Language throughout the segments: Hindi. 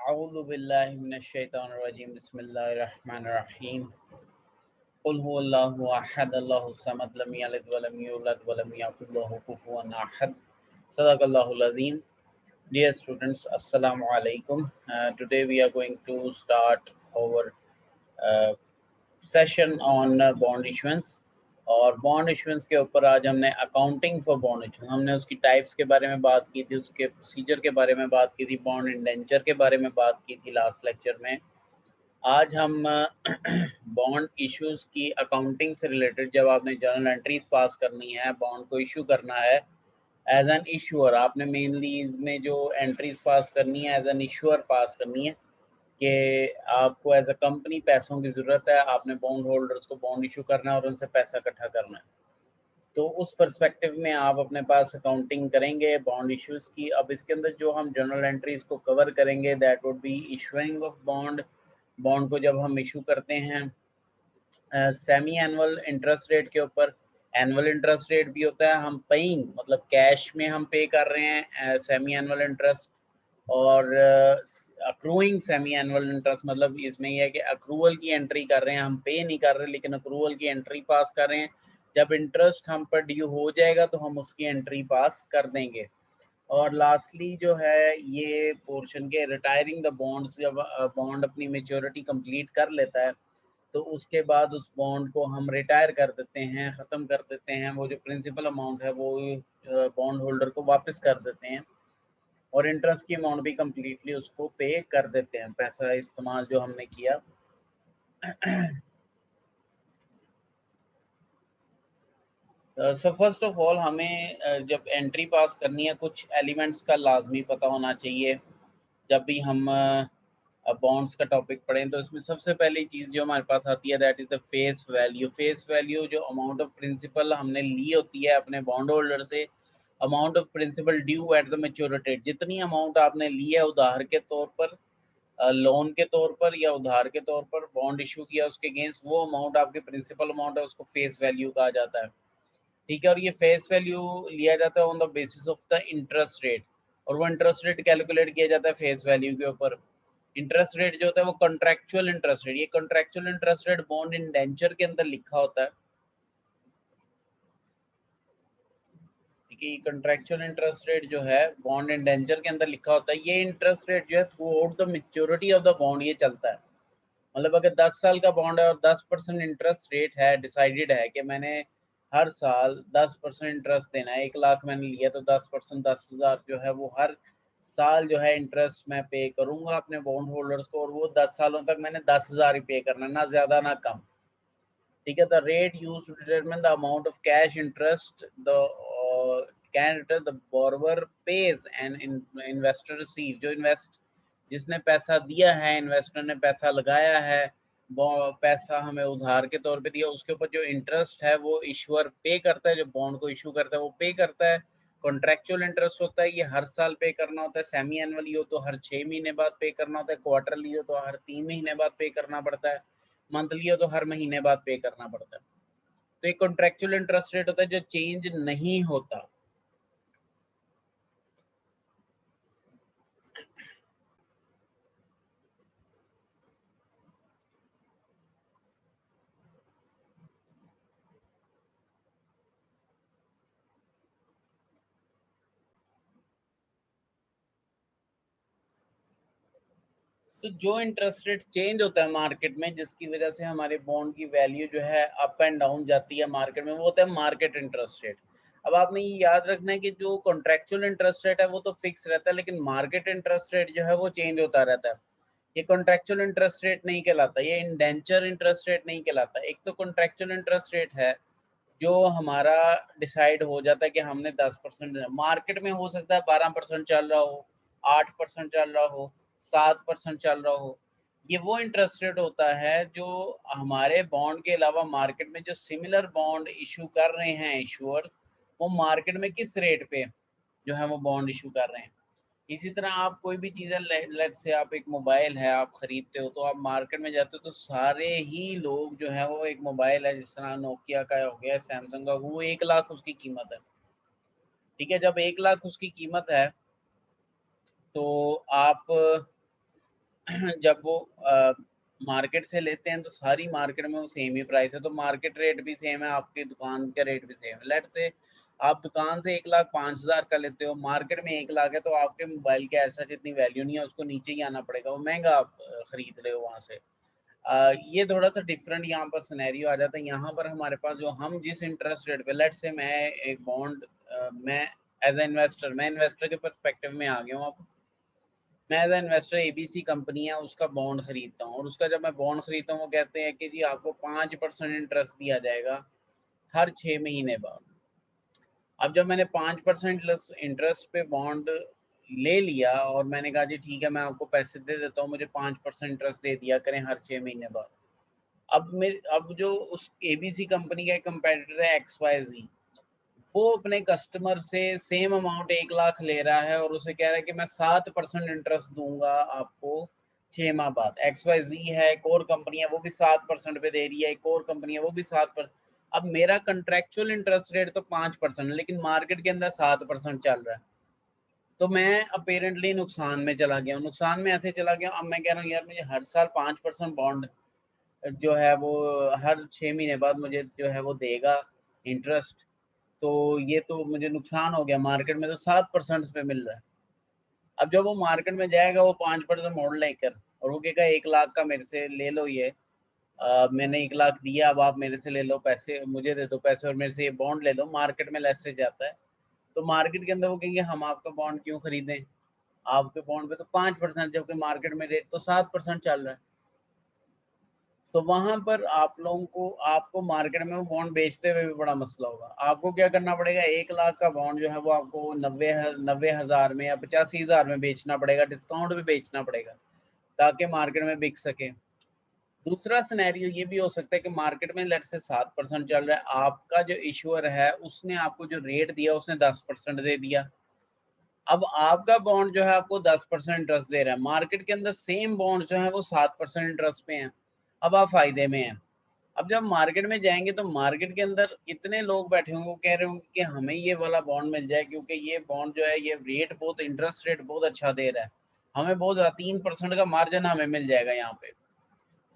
अऊज़ु बिल्लाहि मिनश शैतानिर रजीम बिस्मिल्लाहिर रहमानिर रहीम कुल हुवल्लाहु अहद अल्लाहुस समद लम यलिद व लम यूलद व लम यकुल लहू कुफुवन अहद सदक़ल्लाहुल अज़ीम. Dear students, assalamu alaikum. Today we are going to start our uh, session on bond issuance. और बॉन्ड इशुएंस के ऊपर आज हमने अकाउंटिंग फॉर बॉन्ड इशुएंस, हमने उसकी टाइप्स के बारे में बात की थी, उसके प्रोसीजर के बारे में बात की थी, बॉन्ड इंडेंचर के बारे में बात की थी लास्ट लेक्चर में. आज हम बॉन्ड इश्यूज की अकाउंटिंग से रिलेटेड, जब आपने जर्नल एंट्रीज पास करनी है, बॉन्ड को इशू करना है एज एन इशूअर, आपने मेनली इसमें जो एंट्रीज पास करनी है एज एन इशूअर पास करनी है कि आपको एज अ कंपनी पैसों की ज़रूरत है, आपने बॉन्ड होल्डर्स को बॉन्ड इशू करना है और उनसे पैसा इकट्ठा करना है. तो उस पर्सपेक्टिव में आप अपने पास अकाउंटिंग करेंगे बॉन्ड इश्यूज की. अब इसके अंदर जो हम जर्नल एंट्रीज को कवर करेंगे that would be issuing of bond. Bond को जब हम इशू करते हैं सेमी एनुअल इंटरेस्ट रेट के ऊपर, एनुअल इंटरेस्ट रेट भी होता है, हम पेइंग मतलब कैश में हम पे कर रहे हैं सेमी एनुअल इंटरेस्ट, और अक्रूइंग सेमी एनुअल इंटरेस्ट मतलब इसमें यह है कि अक्रूवल की एंट्री कर रहे हैं, हम पे नहीं कर रहे लेकिन अक्रूवल की एंट्री पास कर रहे हैं. जब इंटरेस्ट हम पर ड्यू हो जाएगा तो हम उसकी एंट्री पास कर देंगे. और लास्टली जो है ये पोर्शन के रिटायरिंग द बॉन्ड्स, जब बॉन्ड अपनी मेच्योरिटी कंप्लीट कर लेता है तो उसके बाद उस बॉन्ड को हम रिटायर कर देते हैं, ख़त्म कर देते हैं, वो जो प्रिंसिपल अमाउंट है वो बॉन्ड होल्डर को वापस कर देते हैं और इंटरेस्ट की अमाउंट भी कम्प्लीटली उसको पे कर देते हैं, पैसा इस्तेमाल जो हमने किया. सो फर्स्ट ऑफ ऑल हमें जब एंट्री पास करनी है कुछ एलिमेंट्स का लाजमी पता होना चाहिए. जब भी हम बॉन्ड्स का टॉपिक पढ़ें तो इसमें सबसे पहली चीज़ जो हमारे पास आती है that is the face value. Face value जो अमाउंट ऑफ प्रिंसिपल हमने ली होती है अपने बॉन्ड होल्डर से, amount of principal due at the maturity date, जितनी अमाउंट आपने ली है उधार के तौर पर, लोन के तौर पर या उधार के तौर पर बॉन्ड इशू किया उसके अगेंस्ट, वो अमाउंट आपकी प्रिंसिपल अमाउंट है, उसको फेस वैल्यू कहा जाता है. ठीक है, और ये फेस वैल्यू लिया जाता है on the basis of the interest rate, और वो इंटरेस्ट रेट कैलकुलेट किया जाता है फेस वैल्यू के ऊपर. इंटरेस्ट रेट जो होता है वो कॉन्ट्रैक्चुअल इंटरेस्ट रेट, ये contractual interest rate bond indenture के अंदर लिखा होता है. ठीक है, कॉन्ट्रैक्चुअल इंटरेस्ट रेट जो है बॉन्ड इंडेंचर के अंदर लिखा होता है. ये इंटरेस्ट रेट जो है through out the maturity of the bond ये चलता है. मतलब अगर 10 साल का बॉन्ड है और 10% इंटरेस्ट रेट है, डिसाइडेड है कि मैंने हर साल 10% इंटरेस्ट देना है, 1 लाख मैंने लिया तो 10%, 10,000 जो है वो हर साल जो है इंटरेस्ट मैं पे करूंगा अपने बॉन्ड होल्डर्स को, और वो 10 सालों तक मैंने 10,000 ही पे करना, ना ज़्यादा ना कम. ठीक है, the rate use to determine the amount of cash interest the can the borrower pays and investor receive, जो इन्वेस्ट जिसने पैसा दिया है, इन्वेस्टर ने पैसा लगाया है, पैसा हमें उधार के तौर पे दिया, उसके ऊपर जो इंटरेस्ट है वो इशूअर पे करता है, जो बॉन्ड को इशू करता है वो पे करता है. कॉन्ट्रैक्चुअल इंटरेस्ट होता है, ये हर साल पे करना होता है, सेमी एनुअली हो तो हर 6 महीने बाद पे करना होता है, क्वार्टरली हो तो हर 3 महीने बाद पे करना पड़ता है, मंथली हो तो हर महीने बाद पे करना पड़ता है. तो एक कॉन्ट्रैक्चुअल इंटरेस्ट रेट होता है जो चेंज नहीं होता. तो जो इंटरेस्ट रेट चेंज होता है मार्केट में, जिसकी वजह से हमारे बॉन्ड की वैल्यू जो है अप एंड डाउन जाती है मार्केट में, वो होता है मार्केट इंटरेस्ट रेट. अब आपने ये याद रखना है कि जो कॉन्ट्रैक्चुअल इंटरेस्ट रेट है वो तो फिक्स रहता है, लेकिन मार्केट इंटरेस्ट रेट जो है वो चेंज होता रहता है. ये कॉन्ट्रैक्चुअल इंटरेस्ट रेट नहीं कहलाता, ये इंडेंचर इंटरेस्ट रेट नहीं कहलाता. एक तो कॉन्ट्रैक्चुअल इंटरेस्ट रेट है जो हमारा डिसाइड हो जाता है कि हमने 10%, मार्केट में हो सकता है 12% चल रहा हो, 8% चल रहा हो, 7% चल रहा हो. ये वो इंटरेस्ट रेट होता है जो हमारे बॉन्ड के अलावा मार्केट में जो सिमिलर बॉन्ड इशू कर रहे हैं इशूअर्स, वो मार्केट में किस रेट पे जो है वो बॉन्ड इशू कर रहे हैं. इसी तरह आप कोई भी चीज़ है, लेट से आप एक मोबाइल है आप खरीदते हो, तो आप मार्केट में जाते हो तो सारे ही लोग जो है वो, एक मोबाइल है जिस तरह नोकिया का हो गया, सैमसंग का, वो 1 लाख उसकी कीमत है. ठीक है, जब 1 लाख उसकी कीमत है तो आप जब वो मार्केट से लेते हैं तो सारी मार्केट में वो सेम ही प्राइस है, तो मार्केट रेट भी सेम है, आपकी दुकान का रेट भी सेम है। लेट्स से आप दुकान से 1,05,000 का लेते हो, मार्केट में 1,00,000 है, तो आपके मोबाइल के ऐसा जितनी वैल्यू नहीं है, उसको नीचे ही आना पड़ेगा, वो महंगा आप खरीद रहे हो वहाँ से। ये थोड़ा-सा डिफरेंट यहाँ पर सिनेरियो आ जाता है। यहाँ पर हमारे पास जो हम जिस इंटरेस्ट रेट पे, लेट्स से मैं एक बॉन्ड मैं एज़ अ इन्वेस्टर, मैं इन्वेस्टर के पर्सपेक्टिव में आ गया हूँ अब। मैं as a investor ABC company है उसका बॉन्ड खरीदता हूँ, और उसका जब मैं बॉन्ड खरीदता हूँ, वो कहते हैं कि जी आपको 5% इंटरेस्ट दिया जाएगा हर 6 महीने बाद। अब जब मैंने 5% लस इंटरेस्ट पे बॉन्ड ले लिया और मैंने कहा जी ठीक है, मैं आपको पैसे दे देता हूँ, मुझे 5% इंटरेस्ट दे दिया करें हर 6 महीने बाद। अब जो उस एबीसी कंपनी का एक कंपेटिटर है एक्सवाईज़ी, वो अपने कस्टमर से सेम अमाउंट 1,00,000 ले रहा है और उसे कह रहा है कि मैं 7% इंटरेस्ट दूँगा आपको 6 माह बाद। एक्सवाईज़ी है, एक और कंपनी है, वो भी 7% पे दे रही है, एक और कंपनी है, वो भी 7 पर। अब मेरा कॉन्ट्रैक्चुअल इंटरेस्ट रेट तो 5% है, लेकिन मार्केट के अंदर 7% चल रहा है। तो मैं अपैरेंटली नुकसान में चला गया हूँ। नुकसान में ऐसे चला गया हूँ, अब मैं कह रहा हूँ यार मुझे हर साल 5% बॉन्ड जो है वो हर 6 महीने बाद मुझे जो है वो देगा इंटरेस्ट। तो ये तो मुझे नुकसान हो गया, मार्केट में तो 7% पे मिल रहा है। अब जब वो मार्केट में जाएगा वो 5% मोड़ लेकर और वो कहेगा 1,00,000 का मेरे से ले लो ये, मैंने 1,00,000 दिया, अब आप मेरे से ले लो पैसे, मुझे दे दो पैसे और मेरे से ये बॉन्ड ले लो, मार्केट में लेस से जाता है। तो मार्केट के अंदर वो कहेंगे हम आपका बॉन्ड क्यों खरीदें? आपके बॉन्ड पे तो 5% जबकि मार्केट में रेट तो 7% चल रहा है। तो वहाँ पर आप लोगों को आपको मार्केट में वो बॉन्ड बेचते हुए भी बड़ा मसला होगा। आपको क्या करना पड़ेगा, 1,00,000 का बॉन्ड जो है वो आपको 90,000 में या 85,000 में बेचना पड़ेगा, डिस्काउंट पे बेचना पड़ेगा, ताकि मार्केट में बिक सके। दूसरा सिनेरियो ये भी हो सकता है कि मार्केट में लेट्स से 7% चल रहा है, आपका जो इश्यूअर है उसने आपको जो रेट दिया उसने 10% दे दिया। अब आपका बॉन्ड जो है आपको 10% इंटरेस्ट दे रहा है, मार्केट के अंदर सेम बॉन्ड जो है वो 7% इंटरेस्ट पे हैं। अब आप फ़ायदे में हैं। अब जब मार्केट में जाएँगे तो मार्केट के अंदर इतने लोग बैठे होंगे, वो कह रहे होंगे कि हमें ये वाला बॉन्ड मिल जाए क्योंकि ये बॉन्ड जो है ये रेट बहुत इंटरेस्ट रेट बहुत अच्छा दे रहा है। हमें बहुत ज़्यादा 3% का मार्जिन हमें मिल जाएगा यहाँ पे।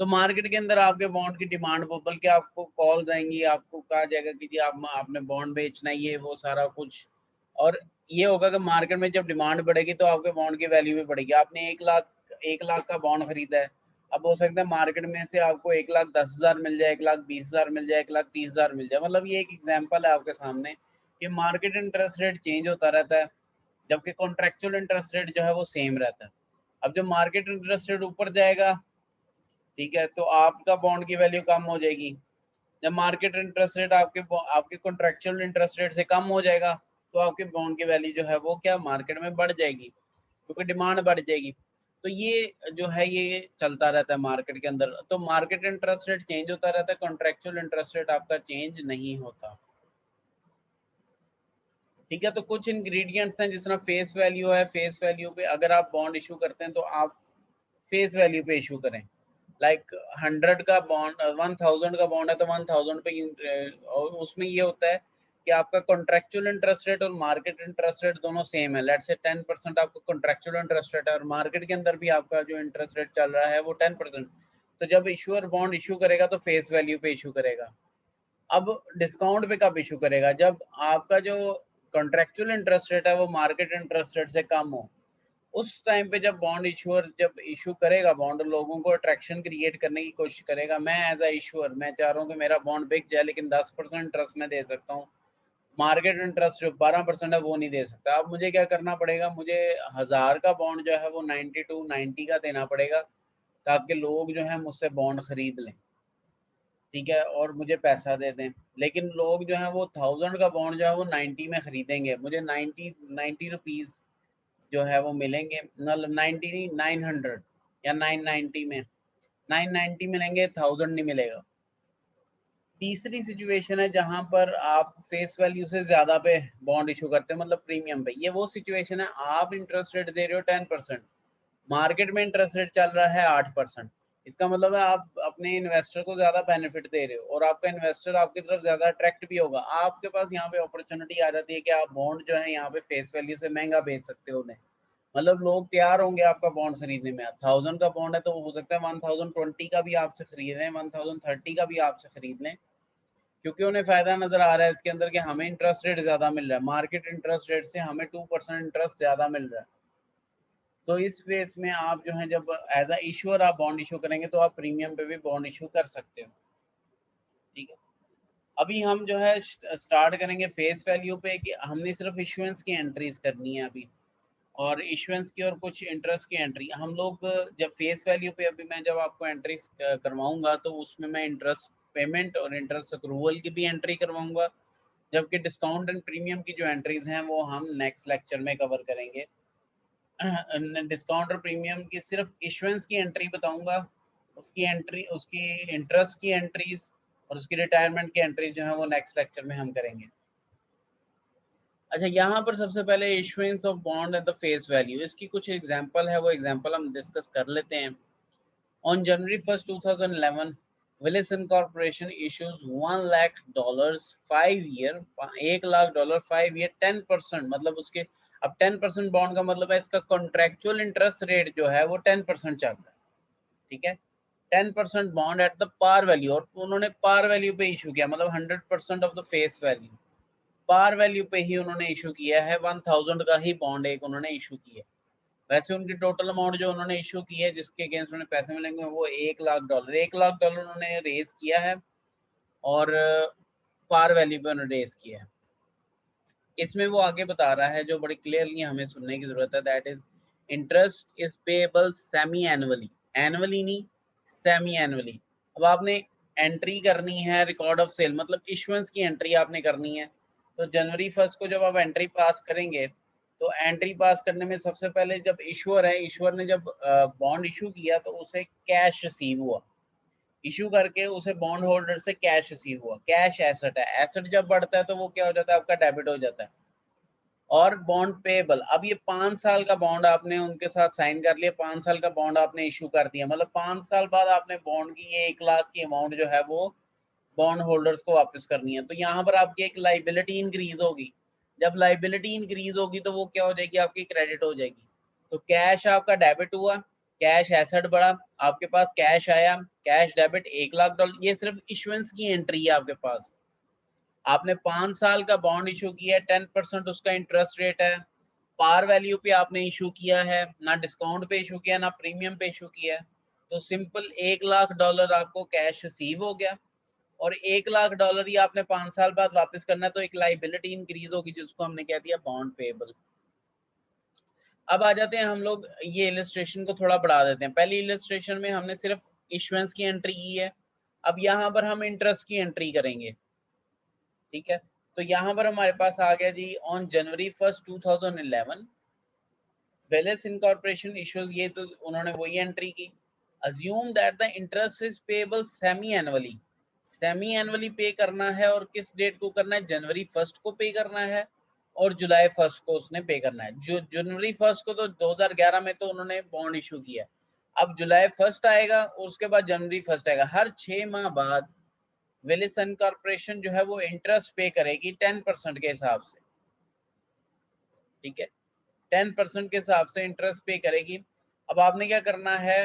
तो मार्केट के अंदर आपके बॉन्ड की डिमांड बल्कि आपको कॉल्स आएँगी, आपको कहा जाएगा कि जी आपने बॉन्ड बेचना है, ये वो सारा कुछ। और ये होगा कि मार्केट में जब डिमांड बढ़ेगी तो आपके बॉन्ड की वैल्यू भी बढ़ेगी। आपने 1,00,000 का बॉन्ड खरीदा है, अब हो सकता है मार्केट में से आपको 1,10,000 मिल जाए, 1,20,000 मिल जाए, 1,30,000 मिल जाए। मतलब ये एक एग्ज़ाम्पल है आपके सामने कि मार्केट इंटरेस्ट रेट चेंज होता रहता है, जबकि कॉन्ट्रैक्चुअल इंटरेस्ट रेट जो है वो सेम रहता है। अब जब मार्केट इंटरेस्ट रेट ऊपर जाएगा, ठीक है, तो आपका बॉन्ड की वैल्यू कम हो जाएगी। जब मार्केट इंटरेस्ट रेट आपके कॉन्ट्रैक्चुअल इंटरेस्ट रेट से कम हो जाएगा, तो आपके बॉन्ड की वैल्यू जो है वो क्या मार्केट में बढ़ जाएगी, क्योंकि डिमांड बढ़ जाएगी। तो ये जो है ये चलता रहता है मार्केट के अंदर। तो मार्केट इंटरेस्ट रेट चेंज होता रहता है, कॉन्ट्रैक्चुअल इंटरेस्ट रेट आपका चेंज नहीं होता। ठीक है, तो कुछ इंग्रेडिएंट्स हैं जिस तरह फेस वैल्यू है, फेस वैल्यू पे अगर आप बॉन्ड इश्यू करते हैं तो आप फेस वैल्यू पे इश्यू करें। लाइक 100 का बॉन्ड 1000 का बॉन्ड है तो 1000 पे और उसमें ये होता है कि आपका कॉन्ट्रैक्चुअल इंटरेस्ट रेट और मार्केट इंटरेस्ट रेट दोनों सेम है। लेट्स से 10% आपका कॉन्ट्रैक्चुअल इंटरेस्ट रेट है और मार्केट के अंदर भी आपका जो इंटरेस्ट रेट चल रहा है वो 10%। तो जब इश्यूअर बॉन्ड इश्यू करेगा तो फेस वैल्यू पे इश्यू करेगा। अब डिस्काउंट पे कब इश्यू करेगा? जब आपका जो कॉन्ट्रैक्चुअल इंटरेस्ट रेट है वो मार्केट इंटरेस्ट रेट से कम हो। उस टाइम पे जब बॉन्ड इश्यूअर जब इश्यू करेगा बॉन्ड, लोगों को अट्रैक्शन क्रिएट करने की कोशिश करेगा। मैं एज़ अ इश्यूअर मैं चाह रहा हूँ कि मेरा बॉन्ड बिक जाए, लेकिन 10% इंटरेस्ट मैं दे सकता हूँ। मार्केट इंटरेस्ट जो 12% है वो नहीं दे सकता। अब मुझे क्या करना पड़ेगा? मुझे 1000 का बॉन्ड जो है वो 90 का देना पड़ेगा, ताकि लोग जो है मुझसे बॉन्ड खरीद लें। ठीक है? और मुझे पैसा दे दें। लेकिन लोग जो हैं वो 1000 का बॉन्ड जो है वो 90 में खरीदेंगे। मुझे 90 रुपीज़ जो है वो मिलेंगे, मतलब 90 नहीं 900 या 990 में, 990 मिलेंगे, 1000 नहीं मिलेगा। तीसरी सिचुएशन है जहाँ पर आप फेस वैल्यू से ज़्यादा पे बॉन्ड इश्यू करते हैं, मतलब प्रीमियम पे। ये वो सिचुएशन है, आप इंटरेस्ट रेट दे रहे हो 10%, मार्केट में इंटरेस्ट रेट चल रहा है 8%। इसका मतलब है आप अपने इन्वेस्टर को ज़्यादा बेनिफिट दे रहे हो और आपका इन्वेस्टर आपकी तरफ ज़्यादा अट्रैक्ट भी होगा। आपके पास यहाँ पे अपॉर्च्युनिटी आ जाती है कि आप बॉन्ड जो है यहाँ पे फेस वैल्यू से महँगा बेच सकते हो उन्हें। मतलब लोग तैयार होंगे आपका बॉन्ड खरीदने में। 1000 का बॉन्ड है तो हो सकता है 1020 का भी आपसे खरीद लें, 1030 का भी आपसे खरीद लें, क्योंकि उन्हें फायदा नजर आ रहा है इसके अंदर कि हमें इंटरेस्ट रेट ज्यादा मिल रहा है, मार्केट इंटरेस्ट रेट से हमें 2% इंटरेस्ट ज्यादा मिल रहा है। तो इस फेस में आप जो है जब एज अ इशूअर आप बॉन्ड इशू करेंगे तो आप प्रीमियम पे भी बॉन्ड इशू कर सकते हो। ठीक है, अभी हम जो है स्टार्ट करेंगे फेस वैल्यू पे कि हमने सिर्फ इशुएंस की एंट्रीज करनी है अभी, और इशुएंस की और कुछ इंटरेस्ट की एंट्री हम लोग जब फेस वैल्यू पे अभी मैं जब आपको एंट्रीज करवाऊंगा तो उसमें मैं इंटरेस्ट पेमेंट और इंटरेस्ट अक्रूवल की भी एंट्री करवाऊंगा, जबकि डिस्काउंट एंड प्रीमियम की जो एंट्रीज हैं वो हम नेक्स्ट लेक्चर में कवर करेंगे। डिस्काउंट और प्रीमियम की सिर्फ इशुएंस की एंट्री बताऊंगा, उसकी एंट्री उसकी इंटरेस्ट की एंट्रीज और उसकी रिटायरमेंट की एंट्रीज जो है वो नेक्स्ट लेक्चर में हम करेंगे। अच्छा, यहाँ पर सबसे पहले issuance of bond at the face value, इसकी कुछ एग्जांपल है, वो एग्जांपल हम डिस्कस कर लेते हैं। On January 1st 2011 Willis incorporation issues $1 lakh 5 year, $1 lakh 5 year 10%, मतलब उसके अब 10% बॉन्ड का मतलब है इसका कॉन्ट्रेक्चुअल इंटरेस्ट रेट जो है वो 10% चल रहा है। ठीक है, 10% bond at the par value, और उन्होंने पार वैल्यू पे इशू किया, मतलब 100% of the face value par value पे ही उन्होंने इशू किया है। 1000 का ही बॉन्ड एक उन्होंने इशू किया। वैसे उनकी टोटल अमाउंट जो उन्होंने इशू की है जिसके अगेंस्ट उन्हें पैसे मिलेंगे वो $1 लाख, $1 लाख उन्होंने रेज किया है, और पार वैल्यू पे उन्होंने रेज किया है। इसमें वो आगे बता रहा है जो बड़ी क्लियरली हमें सुनने की जरूरत है, that is interest is payable semi annually, annually नहीं सेमी एनुअली। अब आपने एंट्री करनी है रिकॉर्ड ऑफ सेल, मतलब इशुएंस की एंट्री आपने करनी है। तो जनवरी 1st को जब आप एंट्री पास करेंगे तो एंट्री पास करने में सबसे पहले जब इशुअर है, इशुअर ने जब बॉन्ड इशू किया तो उसे कैश रिसीव हुआ, इशू करके उसे बॉन्ड होल्डर से कैश रिसीव हुआ। कैश एसेट है, एसेट जब बढ़ता है तो वो क्या हो जाता है, आपका डेबिट हो जाता है। और बॉन्ड पेएबल, अब ये 5 साल का बॉन्ड आपने उनके साथ साइन कर लिया, 5 साल का बॉन्ड आपने इशू कर दिया, मतलब 5 साल बाद आपने बॉन्ड की ये 1 लाख की अमाउंट जो है वो बॉन्ड होल्डर्स को वापस करनी है। तो यहाँ पर आपकी एक लाइबिलिटी इंक्रीज होगी, जब लाइबिलिटी इंक्रीज होगी तो वो क्या हो जाएगी, आपकी क्रेडिट हो जाएगी। तो कैश आपका डेबिट हुआ, कैश एसेट बढ़ा, आपके पास कैश आया, कैश डेबिट $1 लाख, ये सिर्फ इशुएंस की एंट्री है आपके पास। आपने 5 साल का बॉन्ड इशू किया है, 10% उसका इंटरेस्ट रेट है, पार वैल्यू पे आपने इशू किया है, ना डिस्काउंट पे इशू किया ना प्रीमियम पे इशू किया है। तो सिंपल $1 लाख आपको कैश रिसीव हो गया, और $1 लाख ही आपने 5 साल बाद वापस करना है, तो एक लाइबिलिटी इंक्रीज होगी जिसको हमने कह दिया बॉन्ड पेएबल। अब आ जाते हैं हम लोग, ये इलस्ट्रेशन को थोड़ा बढ़ा देते हैं। पहली इलस्ट्रेशन में हमने सिर्फ इशुएंस की एंट्री की है, अब यहाँ पर हम इंटरेस्ट की एंट्री करेंगे। ठीक है, तो यहाँ पर हमारे पास आ गया जी, on January 1st 2011 Wallace incorporation issues, ये तो उन्होंने वही एंट्री की। Assume that the interest is payable semi annually, semi annually पे करना है, और किस डेट को करना है, जनवरी 1st को पे करना है, और जुलाई 1st को उसने पे करना है। जो जनवरी 1st को तो 2011 में तो उन्होंने बॉन्ड इशू किया, अब जुलाई 1st आएगा और उसके बाद जनवरी 1st आएगा, हर 6 माह बाद विलिसन कॉर्पोरेशन जो है वो इंटरेस्ट पे करेगी 10% के हिसाब से। ठीक है, 10% के हिसाब से इंटरेस्ट पे करेगी। अब आपने क्या करना है,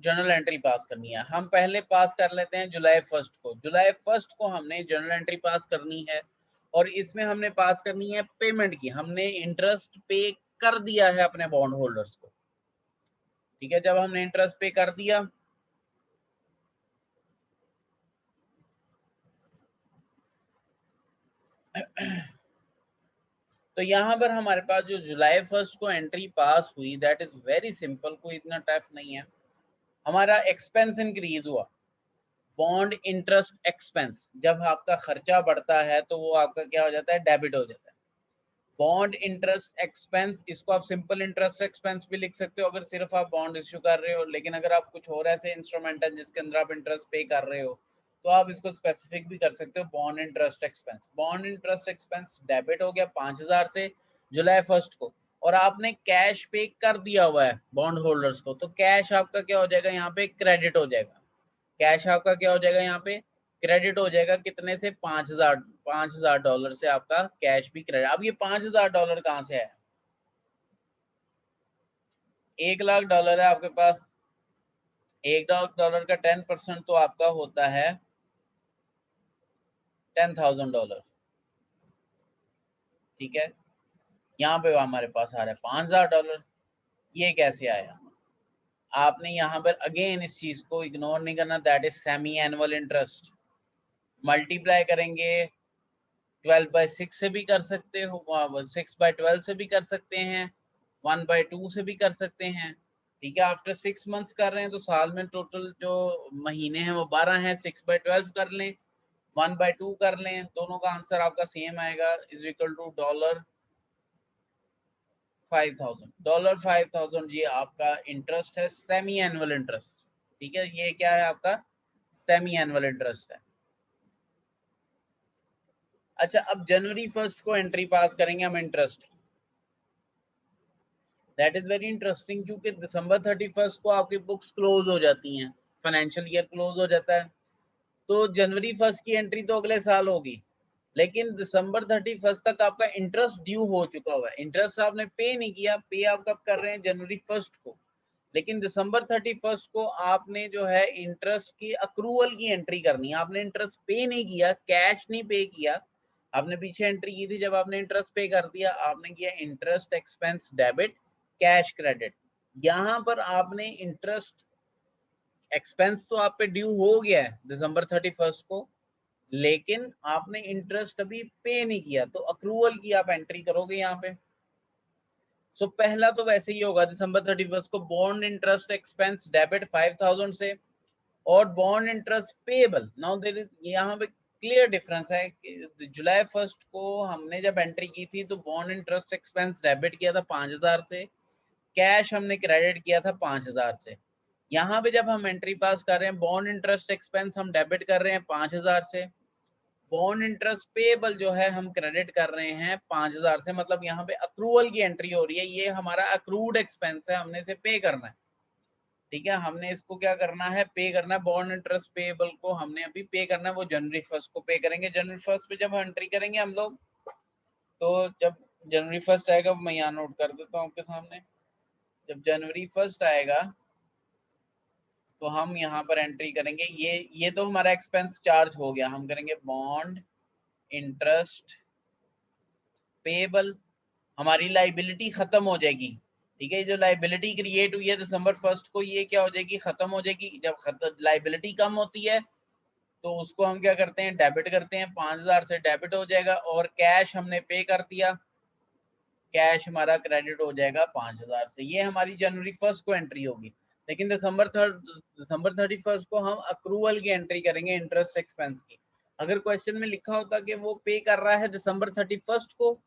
जर्नल एंट्री पास करनी है। हम पहले पास कर लेते हैं जुलाई 1st को, जुलाई 1st को हमने जर्नल एंट्री पास करनी है, और इसमें हमने पास करनी है पेमेंट की, हमने इंटरेस्ट पे कर दिया है अपने बॉन्ड होल्डर्स को। ठीक है, जब हमने इंटरेस्ट पे कर दिया तो यहाँ पर हमारे पास जो जुलाई 1st को एंट्री पास हुई, दैट इज वेरी सिंपल, कोई इतना टफ नहीं है। हमारा एक्सपेंस इंक्रीज हुआ, बॉन्ड इंटरेस्ट एक्सपेंस, जब आपका खर्चा बढ़ता है तो वो आपका क्या हो जाता है, डेबिट हो जाता है। बॉन्ड इंटरेस्ट एक्सपेंस, इसको आप सिंपल इंटरेस्ट एक्सपेंस भी लिख सकते हो अगर सिर्फ आप बॉन्ड इश्यू कर रहे हो, लेकिन अगर आप कुछ और ऐसे इंस्ट्रूमेंट है जिसके अंदर आप इंटरेस्ट पे कर रहे हो तो आप इसको स्पेसिफिक भी कर सकते हो, bond interest expense. Bond interest expense debit हो गया 5000 से जुलाई 1st को, और आपने कैश पे कर दिया हुआ है बॉन्ड होल्डर्स को, तो कैश आपका क्या हो जाएगा, यहाँ पे क्रेडिट हो जाएगा। कैश आपका क्या हो जाएगा, यहाँ पे क्रेडिट हो जाएगा, कितने से, $5000 से आपका कैश भी क्रेडिट। अब ये $5000 कहाँ से है, $1,00,000 है आपके पास, $1,00,000 का 10% तो आपका होता है $10,000, ठीक है। यहाँ पे हमारे पास आ रहा है $5,000। ये कैसे आया? आपने यहाँ पर अगेन इस चीज को इग्नोर नहीं करना, that is semi annual interest. Multiply करेंगे 12/6 से भी कर सकते हो, 6/12 से भी कर सकते हैं, 1/2 से भी कर सकते हैं, ठीक है। आफ्टर 6 मंथ्स कर रहे हैं तो साल में टोटल जो महीने हैं वो 12 हैं, 6/12 कर लें, 1/2 कर लें, दोनों का आंसर आपका सेम आएगा, इज इक्वल टू $5,000। ये आपका इंटरेस्ट है, सेमी एनुअल इंटरेस्ट, ठीक है। ये क्या है आपका सेमी एनुअल इंटरेस्ट है। अच्छा, अब जनवरी 1 को एंट्री पास करेंगे हम interest, that is very interesting, क्योंकि दिसंबर 31 को आपकी बुक्स क्लोज हो जाती हैं, फाइनेंशियल ईयर क्लोज हो जाता है, तो जनवरी 1 की एंट्री तो अगले साल होगी, लेकिन दिसंबर 31 तक आपका इंटरेस्ट ड्यू हो चुका हुआ है। इंटरेस्ट आपने पे नहीं किया, पे आप कब कर रहे हैं? जनवरी 1 को, लेकिन दिसंबर 31 को आपने जो है इंटरेस्ट की अक्रूवल की एंट्री करनी है। आपने इंटरेस्ट पे नहीं किया, कैश नहीं पे किया, आपने पीछे एंट्री की थी जब आपने इंटरेस्ट पे कर दिया, आपने किया interest expense debit cash credit. यहाँ पर आपने इंटरेस्ट एक्सपेंस तो आप पे ड्यू हो गया है दिसंबर 31 को, लेकिन आपने इंटरेस्ट अभी पे नहीं किया, तो अक्रूवल की आप एंट्री करोगे यहाँ पे। सो पहला तो वैसे ही होगा, दिसंबर 31 को बॉन्ड इंटरेस्ट एक्सपेंस डेबिट 5,000 से, और bond interest payable, now there is यहाँ पे क्लियर डिफरेंस है। जुलाई 1 को हमने जब एंट्री की थी तो बॉन्ड इंटरेस्ट एक्सपेंस डेबिट किया था 5,000 से, कैश हमने क्रेडिट किया था 5,000 से। यहाँ पे जब हम एंट्री पास कर रहे हैं, बॉन्ड इंटरेस्ट एक्सपेंस हम डेबिट कर रहे हैं 5,000 से, बॉन्ड इंटरेस्ट पेएबल जो है हम क्रेडिट कर रहे हैं 5,000 से, मतलब यहाँ पे अक्रूवल की एंट्री हो रही है, ये हमारा अक्रूड एक्सपेंस है, हमने इसे पे करना है, ठीक है। हमने इसको क्या करना है? पे करना है। बॉन्ड इंटरेस्ट पेएबल को हमने अभी पे करना है, वो जनवरी 1 को पे करेंगे। जनवरी 1 पे जब एंट्री करेंगे हम लोग, तो जब जनवरी 1 आएगा, मैं यहाँ नोट कर देता हूँ आपके सामने, जब जनवरी 1 आएगा तो हम यहाँ पर एंट्री करेंगे, ये तो हमारा एक्सपेंस चार्ज हो गया, हम करेंगे बॉन्ड इंटरेस्ट पेएबल, हमारी लाइबिलिटी खत्म हो जाएगी, ठीक है। जो लाइबिलिटी क्रिएट हुई है दिसंबर 1 को, ये क्या हो जाएगी? खत्म हो जाएगी। जब लाइबिलिटी कम होती है तो उसको हम क्या करते हैं? डेबिट करते हैं, 5,000 से डेबिट हो जाएगा, और कैश हमने पे कर दिया, कैश हमारा क्रेडिट हो जाएगा 5,000 से। ये हमारी जनवरी 1 को एंट्री होगी, लेकिन दिसंबर 31 को हम अक्रूवल की एंट्री करेंगे इंटरेस्ट एक्सपेंस की। अगर क्वेश्चन में लिखा होता कि वो पे कर रहा है दिसंबर 31 को,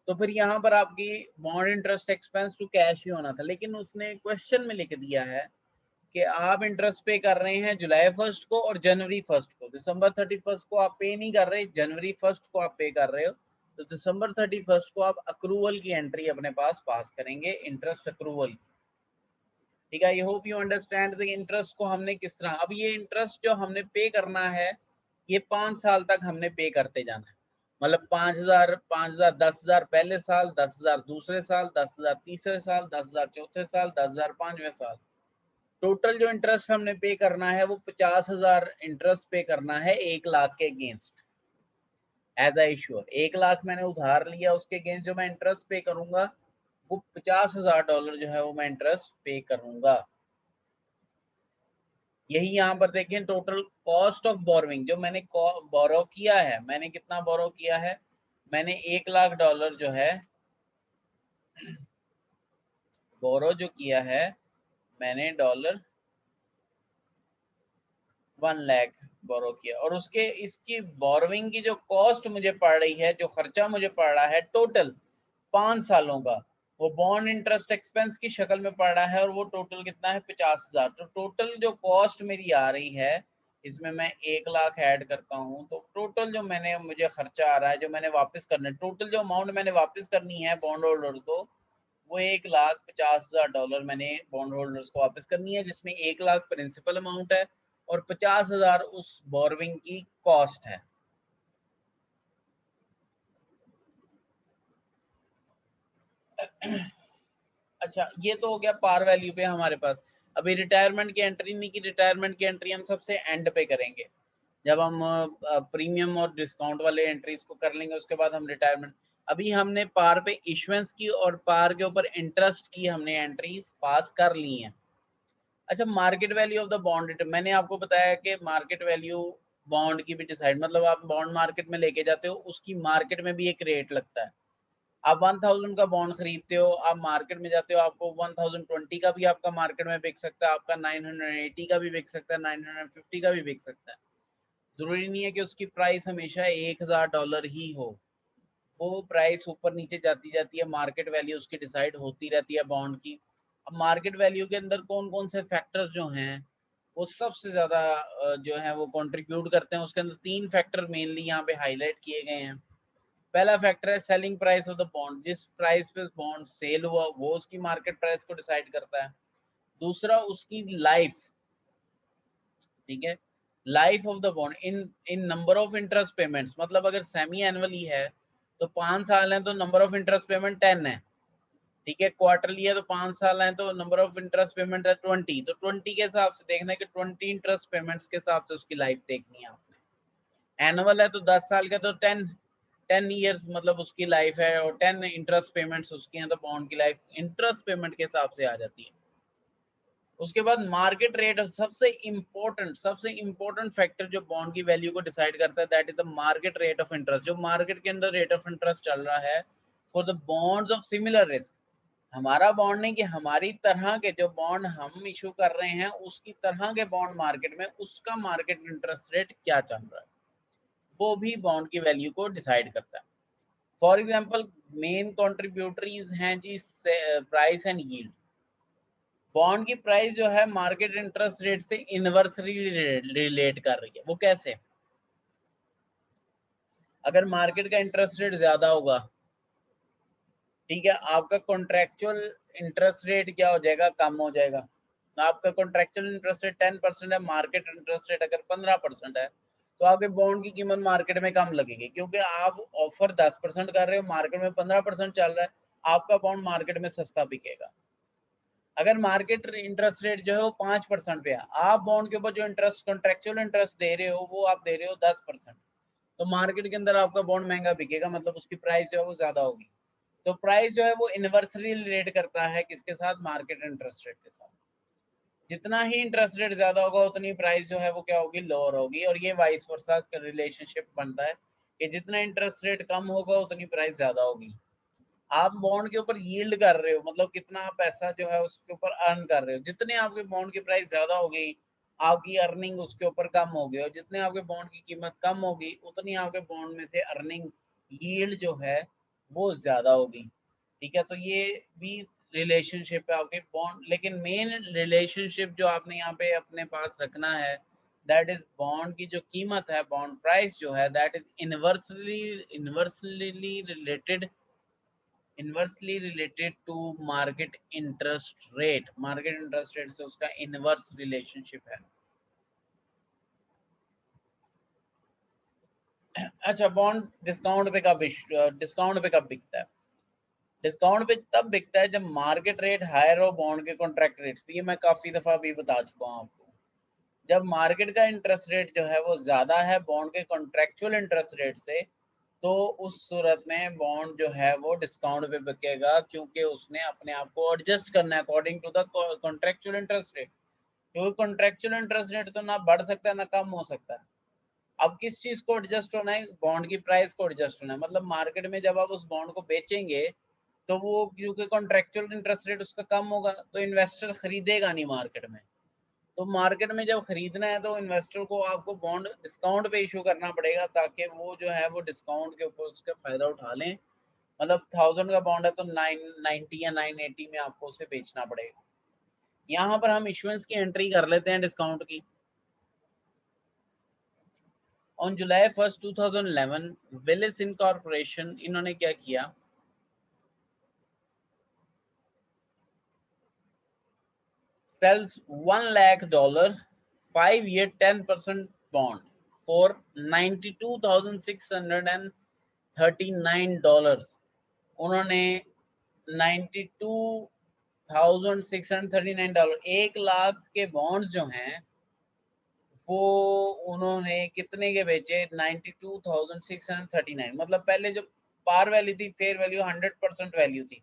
तो फिर यहाँ पर आपकी bond interest expense to cash ही होना था, लेकिन उसने क्वेश्चन में लिख दिया है कि आप इंटरेस्ट पे कर रहे हैं जुलाई 1 को और जनवरी 1 को, दिसंबर 31 को आप पे नहीं कर रहे, जनवरी 1 को आप पे कर रहे हो, तो दिसंबर 31 को आप अक्रूवल की एंट्री अपने पास करेंगे, इंटरेस्ट अक्रूवल, ठीक है। I hope you understand the interest को हमने किस तरह, अब ये इंटरेस्ट जो हमने पे करना है, ये 5 साल तक हमने पे करते जाना है, मतलब 5,000 10,000 पहले साल, 10,000 दूसरे साल, 10,000 तीसरे साल, 10,000 चौथे साल, 10,000 5वें साल। टोटल जो इंटरेस्ट हमने पे करना है वो 50,000 इंटरेस्ट पे करना है 1,00,000 के अगेंस्ट, एज आई श्योर। 1,00,000 मैंने उधार लिया, उसके अगेंस्ट जो मैं इंटरेस्ट पे करूंगा वो $50,000 जो है वो मैं इंटरेस्ट पे करूंगा। यही यहाँ पर देखें, टोटल कॉस्ट ऑफ बोरोइंग जो मैंने बोरो किया है, मैंने कितना बोरो किया है? मैंने $1,00,000 जो है बोरो जो किया है, मैंने $1,00,000 बोरो किया, और उसके इसकी बोरोइंग की जो कॉस्ट मुझे पड़ रही है, जो खर्चा मुझे पड़ रहा है टोटल 5 सालों का, वो बॉन्ड इंटरेस्ट एक्सपेंस की शक्ल में पड़ रहा है, और वो टोटल कितना है? 50,000। तो टोटल जो कॉस्ट मेरी आ रही है, इसमें मैं 1,00,000 ऐड करता हूँ, तो टोटल जो मुझे खर्चा आ रहा है, जो मैंने वापस करना है, टोटल जो अमाउंट मैंने वापस करनी है बॉन्ड होल्डर्स को, वो $1,50,000 मैंने बॉन्ड होल्डर्स को वापस करनी है, जिसमें 1,00,000 प्रिंसिपल अमाउंट है और 50,000 उस बोरोइंग की कॉस्ट है। अच्छा, ये तो हो गया पार वैल्यू पे हमारे पास। अभी रिटायरमेंट की एंट्री नहीं की, रिटायरमेंट की एंट्री हम सबसे एंड पे करेंगे, जब हम प्रीमियम और डिस्काउंट वाले एंट्रीज को कर लेंगे उसके बाद हम रिटायरमेंट। अभी हमने पार पे इश्यूएंस की और पार के ऊपर इंटरेस्ट की हमने एंट्रीज पास कर ली हैं। अच्छा, market value of the bond, मैंने आपको बताया कि मार्केट वैल्यू बॉन्ड की भी डिसाइड, मतलब आप बॉन्ड मार्केट में लेके जाते हो, उसकी मार्केट में भी एक रेट लगता है। आप 1000 का बॉन्ड खरीदते हो, आप मार्केट में जाते हो, आपको 1020 का भी आपका मार्केट में बिक सकता है, आपका 980 का भी बिक सकता है, 950 का भी बिक सकता है। जरूरी नहीं है कि उसकी प्राइस हमेशा $1000 ही हो, वो प्राइस ऊपर नीचे जाती जाती है, मार्केट वैल्यू उसकी डिसाइड होती रहती है बॉन्ड की। अब मार्केट वैल्यू के अंदर कौन कौन से फैक्टर्स जो हैं वो सबसे ज्यादा जो है वो कंट्रीब्यूट करते हैं, उसके अंदर 3 फैक्टर मेनली यहाँ पे हाईलाइट किए गए हैं। पहला फैक्टर है selling price of the bond, जिस प्राइस पे बॉन्ड सेल हुआ वो उसकी मार्केट प्राइस को डिसाइड करता है। दूसरा उसकी लाइफ, ठीक है, life of the bond in in number of interest payments, मतलब अगर सेमी एनुअली है तो 5 साल है तो नंबर ऑफ इंटरेस्ट पेमेंट 10 है, ठीक है। क्वार्टरली है तो 5 साल है तो नंबर ऑफ इंटरेस्ट पेमेंट है 20, तो 20 के हिसाब से देखना है कि 20 इंटरेस्ट पेमेंट्स के हिसाब से उसकी लाइफ देखनी है आपने। एनुअल है तो 10 साल का तो 10 ईयर्स मतलब उसकी लाइफ है, और 10 इंटरेस्ट पेमेंट्स उसकी हैं तो बॉन्ड की लाइफ इंटरेस्ट पेमेंट के हिसाब से आ जाती है। उसके बाद मार्केट रेट, सबसे इंपॉर्टेंट फैक्टर जो बॉन्ड की वैल्यू को डिसाइड करता है, that is the market rate of interest, जो मार्केट के अंदर रेट ऑफ इंटरेस्ट चल रहा है for the bonds of similar risk. हमारा बॉन्ड नहीं, कि हमारी तरह के जो बॉन्ड हम इशू कर रहे हैं उसकी तरह के बॉन्ड मार्केट में उसका मार्केट इंटरेस्ट रेट क्या चल रहा है, वो भी बॉन्ड की वैल्यू को डिसाइड करता है। फॉर एग्जाम्पल मेन कॉन्ट्रीब्यूटरीज हैं जी प्राइस एंड यील्ड। बॉन्ड की प्राइस जो है मार्केट इंटरेस्ट रेट से इनवर्सली रिलेट कर रही है। वो कैसे? अगर मार्केट का इंटरेस्ट रेट ज्यादा होगा, ठीक है, आपका कॉन्ट्रेक्चुअल इंटरेस्ट रेट क्या हो जाएगा, कम हो जाएगा। आपका कॉन्ट्रेक्चुअल इंटरेस्ट रेट 10% है, मार्केट इंटरेस्ट रेट अगर 15% है, तो आपके बॉन्ड की कीमत मार्केट में कम लगेगी, क्योंकि आप ऑफर 10% कर रहे हो, मार्केट में 15% चल रहा है, आपका बॉन्ड मार्केट में सस्ता बिकेगा। अगर मार्केट इंटरेस्ट रेट जो है वो 5% पे है, आप बॉन्ड के ऊपर जो इंटरेस्ट कॉन्ट्रेक्चुअल इंटरेस्ट दे रहे हो वो आप दे रहे हो 10%, तो मार्केट के अंदर आपका बॉन्ड महंगा बिकेगा, मतलब उसकी प्राइस जो है वो ज्यादा होगी। तो प्राइस जो है वो इनवर्सली रिलेट करता है किसके साथ, मार्केट इंटरेस्ट रेट के साथ। जितना ही इंटरेस्ट रेट ज्यादा होगा उतनी प्राइस जो है वो क्या होगी, लोअर होगी, और ये वाइस वर्सा रिलेशनशिप बनता है कि जितना इंटरेस्ट रेट कम होगा उतनी प्राइस ज्यादा होगी। आप बॉन्ड के ऊपर यील्ड कर रहे हो, मतलब कितना आप पैसा जो है उसके ऊपर अर्न कर रहे हो, जितने आपके बॉन्ड की प्राइस ज्यादा होगी आपकी अर्निंग उसके ऊपर कम होगी, और जितने आपके बॉन्ड की कीमत कम होगी उतनी आपके बॉन्ड में से अर्निंग यील्ड जो है वो ज्यादा होगी, ठीक है। तो ये भी रिलेशनशिप है आपके बॉन्ड, लेकिन मेन रिलेशनशिप जो आपने यहाँ पे अपने पास रखना है, दैट इज बॉन्ड की जो कीमत है, बॉन्ड प्राइस जो है, that is inversely related, inversely related to market interest rate. Market interest rate से उसका इनवर्स रिलेशनशिप है। अच्छा, बॉन्ड डिस्काउंट पे कब बिकता है? डिस्काउंट पे तब बिकता है जब मार्केट रेट हायर हो बॉन्ड के कॉन्ट्रैक्ट रेट से। ये मैं काफी दफा भी बता चुका हूँ आपको। जब मार्केट का इंटरेस्ट रेट जो है वो ज्यादा है बॉन्ड के कॉन्ट्रेक्चुअल इंटरेस्ट रेट से, तो उस सूरत में बॉन्ड जो है वो डिस्काउंट पे बिकेगा, क्योंकि उसने अपने आप को एडजस्ट करना है according to the contractual interest rate. क्योंकि कॉन्ट्रेक्चुअल इंटरेस्ट रेट तो ना बढ़ सकता है ना कम हो सकता है। अब किस चीज को एडजस्ट होना है, बॉन्ड की प्राइस को एडजस्ट होना है, मतलब मार्केट में जब आप उस बॉन्ड को बेचेंगे तो वो क्योंकि कॉन्ट्रेक्चुअल इंटरेस्ट रेट उसका कम होगा तो इन्वेस्टर खरीदेगा नहीं मार्केट में। तो मार्केट में जब खरीदना है तो इन्वेस्टर को आपको बॉन्ड डिस्काउंट पे इशू करना पड़ेगा, ताकि वो जो है वो डिस्काउंट के ऊपर उसका फायदा उठा लें। मतलब 1000 का बॉन्ड है तो 990 या 980 में आपको उसे बेचना पड़ेगा। यहाँ पर हम इश्यूएंस की एंट्री कर लेते हैं डिस्काउंट की। ऑन जुलाई 1 2011 विलिस इनकॉर्पोरेशन इन्होंने क्या किया, sells $1 lakh 5 year 10% bond for $92,639। उन्होंने 92 $1,639, 1 लाख के बॉन्ड्स जो हैं वो उन्होंने कितने के बेचे? 92,639। मतलब पहले जो पार वैल्यू थी, फेयर वैल्यू 100% वैल्यू थी,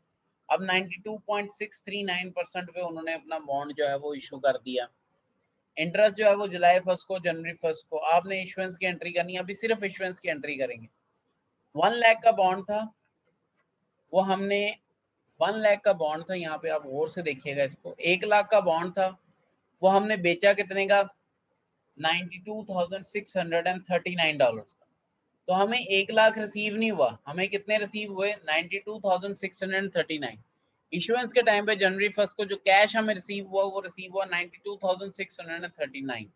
अब 92.639% पे उन्होंने अपना बॉन्ड जो है वो इशू कर दिया। इंटरेस्ट जो है वो जुलाई 1 को, जनवरी 1 को आपने इशुएंस की एंट्री करनी है। अभी सिर्फ इशुएंस की एंट्री करेंगे। 1 लाख का बॉन्ड था, वो हमने 1 लाख का बॉन्ड था, यहाँ पे आप गौर से देखिएगा इसको। 1 लाख का बॉन्ड था, वो हमने बेचा कितने का? $92,639 का। तो हमें 1 लाख रिसीव नहीं हुआ, हमें कितने रिसीव हुए? 92,639। इशुएंस के टाइम पे जनवरी 1 को जो कैश हमें रिसीव हुआ वो रिसीव हुआ 92,639।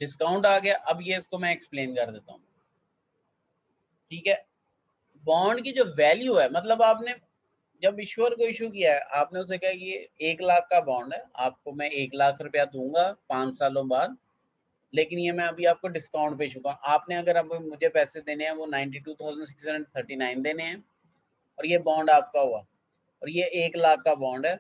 डिस्काउंट आ गया। अब ये इसको मैं एक्सप्लेन कर देता हूँ, ठीक है। बॉन्ड की जो वैल्यू है, मतलब आपने जब इश्यूअर को इशू किया है, आपने उसे कहा कि ये 1 लाख का बॉन्ड है, आपको मैं 1 लाख रुपया दूंगा 5 सालों बाद, लेकिन ये मैं अभी आपको डिस्काउंट पे इशू करूँ। आपने अगर अब मुझे पैसे देने हैं वो 92,639 देने हैं, और ये बॉन्ड आपका हुआ, और ये 1 लाख का बॉन्ड है।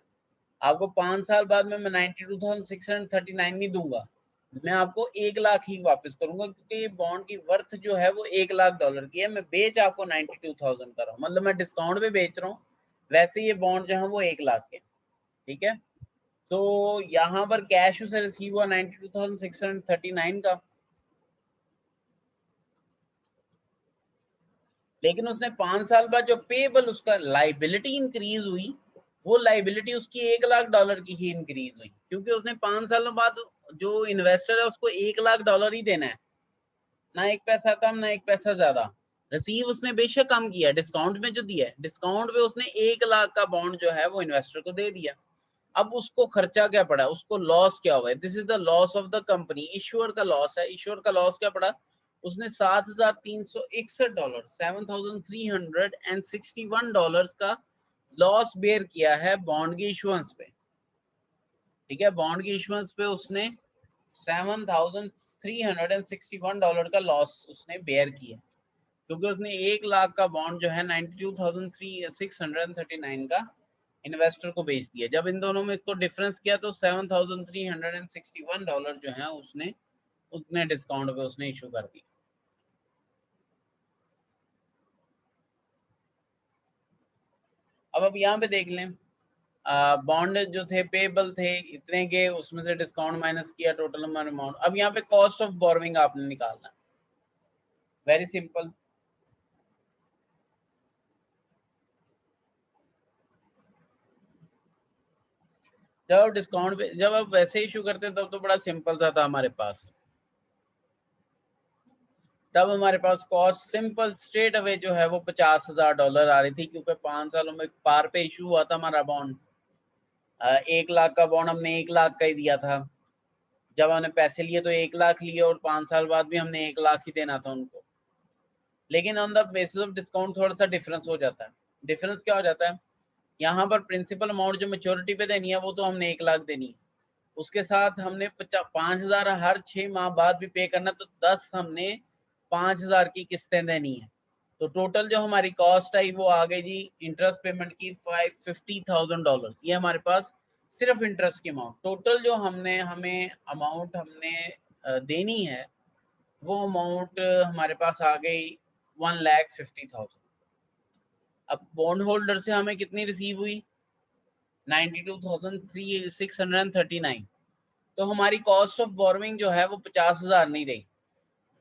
आपको 5 साल बाद में मैं 92,639 नहीं दूंगा, मैं आपको 1 लाख ही वापस करूंगा, क्योंकि ये बॉन्ड की वर्थ जो है वो $1 लाख की है। मैं बेच आपको 92,000 कर रहा हूँ, मतलब मैं डिस्काउंट पे बेच रहा हूँ, वैसे ये बॉन्ड जो है वो 1 लाख के, ठीक है। तो यहाँ पर कैश उसे रिसीव हुआ 92,639 का, लेकिन उसने 5 साल बाद जो पेबल उसका लाइबिलिटी इंक्रीज हुई, वो लाइबिलिटी उसकी $1 लाख की ही इंक्रीज हुई, क्योंकि उसने 5 सालों बाद जो इन्वेस्टर है उसको $1 लाख ही देना है, ना एक पैसा कम ना एक पैसा ज्यादा। रिसीव उसने बेशक कम किया, डिस्काउंट में जो दिया है, डिस्काउंट पे उसने 1 लाख का बॉन्ड जो है वो इन्वेस्टर को दे दिया। अब उसको खर्चा क्या पड़ा, उसको लॉस क्या हुआ है? This is the loss of the company. Ensure का लॉस है। इश्योर का लॉस क्या पड़ा? उसने $7,361, $7,361 का लॉस बेयर किया है बॉन्ड की इशुएंस पे, ठीक है। बॉन्ड की इशुएंस पे उसने $7,361 का लॉस उसने बेयर किया, क्योंकि उसने 1 लाख का बॉन्ड जो है 92,639 का इन्वेस्टर को बेच दिया। जब इन दोनों में इसको डिफरेंस किया तो $7,361 जो है उसने उतने डिस्काउंट पे उसने इशू कर दी। अब यहाँ पे देख लें, बॉन्ड जो थे पेबल थे इतने के, उसमें से डिस्काउंट माइनस किया, टोटल अमाउंट। अब यहाँ पे कॉस्ट ऑफ बोरोविंग आपने निकालना है, वेरी सिंपल। जब डिस्काउंट पे, जब आप वैसे इशू करते तब तो बड़ा सिंपल था हमारे पास, तब हमारे पास कॉस्ट सिंपल स्ट्रेट अवे जो है वो $50,000 आ रही थी, क्योंकि 5 सालों में पार पे इशू हुआ था हमारा बॉन्ड। 1 लाख का बॉन्ड हमने 1 लाख का ही दिया था, जब हमने पैसे लिए तो 1 लाख लिए, और 5 साल बाद भी हमने 1 लाख ही देना था उनको। लेकिन on the basis of discount थोड़ा सा डिफरेंस हो जाता है। डिफरेंस क्या हो जाता है? यहाँ पर प्रिंसिपल अमाउंट जो मेच्योरिटी पे देनी है वो तो हमने 1 लाख देनी है, उसके साथ हमने 5,000 हर 6 माह बाद भी पे करना, तो 10 हमने 5,000 की किस्तें देनी है। तो टोटल जो हमारी कॉस्ट आई वो आ गई जी इंटरेस्ट पेमेंट की $50,000। ये हमारे पास सिर्फ इंटरेस्ट की अमाउंट, टोटल जो हमने हमें अमाउंट हमने देनी है वो अमाउंट हमारे पास आ गई 1,50,000। अब बॉन्ड होल्डर से हमें कितनी रिसीव हुई? 92,639। तो हमारी कॉस्ट ऑफ बोरोविंग जो है वो 50,000 नहीं रही,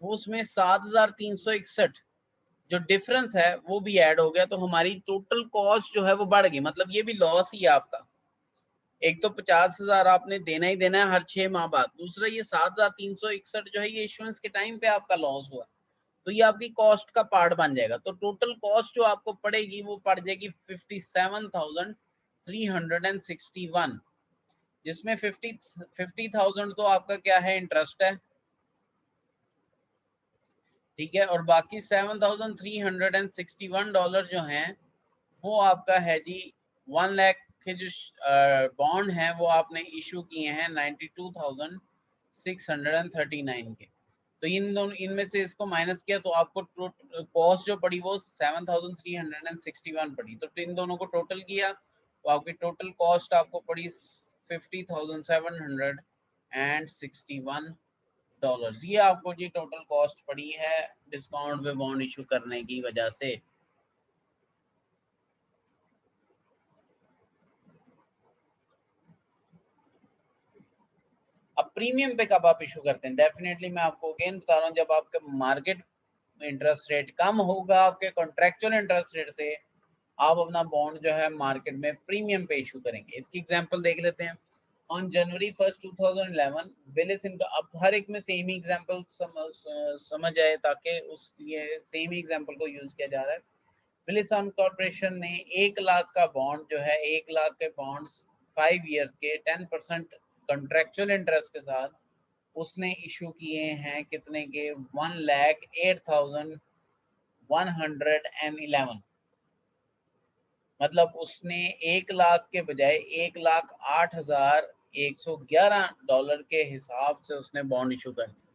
वो उसमें 7,361 जो डिफरेंस है वो भी ऐड हो गया, तो हमारी टोटल कॉस्ट जो है वो बढ़ गई। मतलब ये भी लॉस ही है आपका। एक तो 50,000 आपने देना ही देना है हर 6 माह बाद, दूसरा ये 7,361 जो है ये इश्यूएंस के टाइम पे आपका लॉस हुआ, तो ये आपकी कॉस्ट का पार्ट बन जाएगा। तो टोटल कॉस्ट जो आपको पड़ेगी वो पड़ जाएगी 57,361, जिसमें 50,000 तो आपका क्या है? इंटरेस्ट है, ठीक है। और बाकी $7,361 जो हैं वो आपका है जी 1 लाख के जो बॉन्ड हैं वो आपने इशू किए हैं 92,639 के। तो इन दोनों इनमें से इसको माइनस किया तो आपको कॉस्ट जो पड़ी वो 7361 पड़ी। तो इन दोनों को टोटल किया तो आपकी टोटल कॉस्ट आपको पड़ी $50,761। ये आपको जी टोटल कॉस्ट पड़ी है डिस्काउंट पे बॉन्ड इशू करने की वजह से। अब प्रीमियम पे कब आप इशू करते हैं? डेफिनेटली मैं आपको अगेन बता रहा हूँ, जब आपका मार्केट इंटरेस्ट रेट कम होगा आपके कॉन्ट्रेक्चुअल इंटरेस्ट रेट से, आप अपना बॉन्ड जो है मार्केट में प्रीमियम पे इशू करेंगे। इसकी एग्जांपल देख लेते हैं। ऑन जनवरी 1, 2011 विलिस इनका, अब हर एक में सेम ही एग्जांपल समझ आए ताकि उस ये सेम ही एग्जांपल को यूज किया जा रहा है। विलिस कॉर्पोरेशन ने 1 लाख का बॉन्ड जो है, 1 लाख के बॉन्ड्स 5 ईयर्स के 10% कॉन्ट्रेक्चुअल इंटरेस्ट के साथ उसने इशू किए हैं। कितने के? 1,08,111। मतलब उसने 1 लाख के बजाय $1,08,111 के हिसाब से उसने बॉन्ड इशू कर दिया,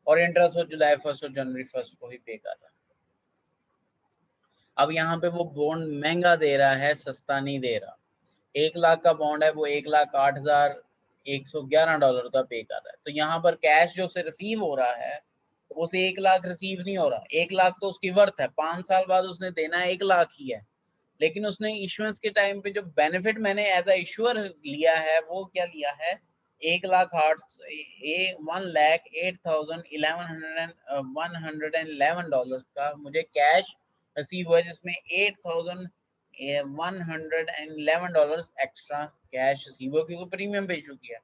और इंटरेस्ट वो जुलाई 1 और जनवरी 1 को ही पे कर रहा है। अब यहाँ पे वो बॉन्ड महंगा दे रहा है, सस्ता नहीं दे रहा। 1 लाख का बॉन्ड है, वो $1,08,111 का पे कर रहा है। तो यहाँ पर कैश जो से रिसीव हो रहा है उसे 1 लाख रिसीव नहीं हो रहा। 1 लाख तो उसकी वर्थ है, 5 साल बाद उसने देना 1 लाख ही है, लेकिन उसने इश्योरेंस के टाइम पे जो बेनिफिट मैंने एज अ इश्यूअर लिया है वो क्या लिया है? 1,08,111 का मुझे कैश रिसीव हुआ, जिसमें $8,111 एक्स्ट्रा कैश रिसीव हुआ क्योंकि प्रीमियम पे इशू किया।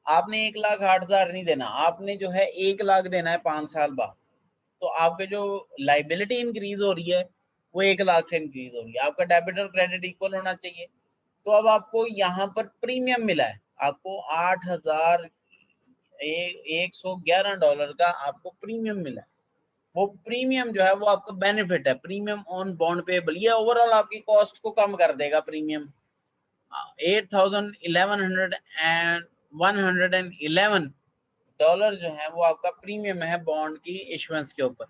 आपने 1,08,000 नहीं देना, आपने जो है 1 लाख देना है 5 साल बाद। तो आपके जो लाइबिलिटी इंक्रीज हो रही है वो 1 लाख से इंक्रीज हो रही है। आपका डेबिट और क्रेडिट इक्वल होना चाहिए। तो अब आपको यहाँ पर प्रीमियम मिला है, आपको $8,111 का आपको प्रीमियम मिला है। वो प्रीमियम जो है वो आपका बेनिफिट है, प्रीमियम ऑन बॉन्ड पेबल। ये ओवरऑल आपकी कॉस्ट को कम कर देगा। प्रीमियम 8,111 जो है वो आपका प्रीमियम है बॉन्ड की इश्यूएंस के ऊपर।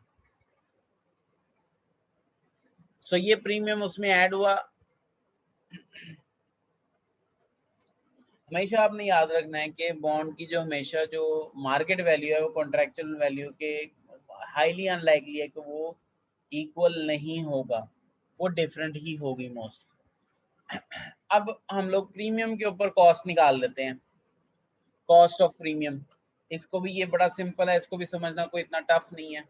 सो ये प्रीमियम उसमें ऐड हुआ। हमेशा आपने याद रखना है कि बॉन्ड की जो हमेशा जो मार्केट वैल्यू है वो कॉन्ट्रेक्चुअल वैल्यू के हाईली अनलाइकली है कि वो इक्वल नहीं होगा, वो डिफरेंट ही होगी मोस्ट। अब हम लोग प्रीमियम के ऊपर कॉस्ट निकाल लेते हैं, कॉस्ट ऑफ प्रीमियम। इसको भी, ये बड़ा सिंपल है, इसको भी समझना कोई इतना टफ नहीं है।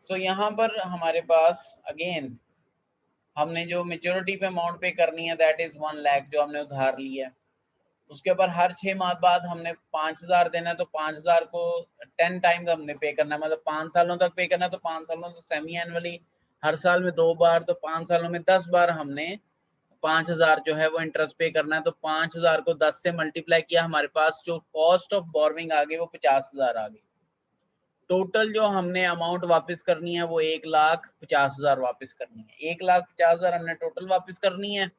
तो यहाँ पर हमारे पास अगेन हमने जो मेच्योरिटी पे अमाउंट पे करनी है दैट इज 1 लाख जो हमने उधार लिया है। उसके ऊपर हर 6 माह बाद हमने 5,000 देना है, तो 5,000 को 10 टाइम्स हमने पे करना है, मतलब 5 सालों तक पे करना है। तो 5 सालों तो सेमी एनुअली, हर साल में 2 बार, तो 5 सालों में 10 बार हमने 5,000 जो है वो इंटरेस्ट पे करना है। तो 5,000 को 10 से मल्टीप्लाई किया, हमारे पास जो कॉस्ट ऑफ बोरोइंग आ गई वो 50,000 आ गई। टोटल जो हमने अमाउंट वापस करनी है वो 1,50,000 वापस करनी है। 1,50,000 हमने टोटल वापस करनी है।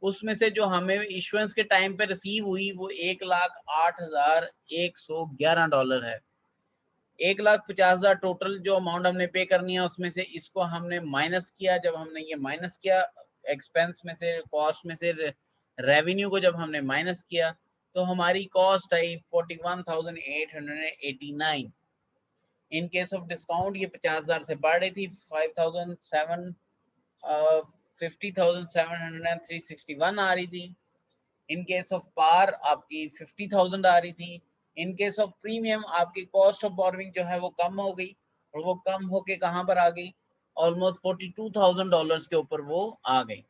उसमें से जो हमें इश्यूएंस के टाइम पे रिसीव हुई वो $1,08,111 है। 1,50,000 टोटल जो अमाउंट हमने पे करनी है, उसमें से इसको हमने माइनस किया। जब हमने ये माइनस किया एक्सपेंस में से, कॉस्ट में से रेवेन्यू को जब हमने माइनस किया, तो हमारी cost I 41,889। In case of discount ये 50,000 से बढ़ रही थी, 50,761 आ रही थी। इन केस ऑफ पार आपकी 50,000 आ रही थी। इन केस ऑफ प्रीमियम आपकी कॉस्ट ऑफ बोरोइंग जो है वो कम हो गई, और वो कम होके कहाँ पर आ गई? ऑलमोस्ट $42,000 के ऊपर वो आ गई।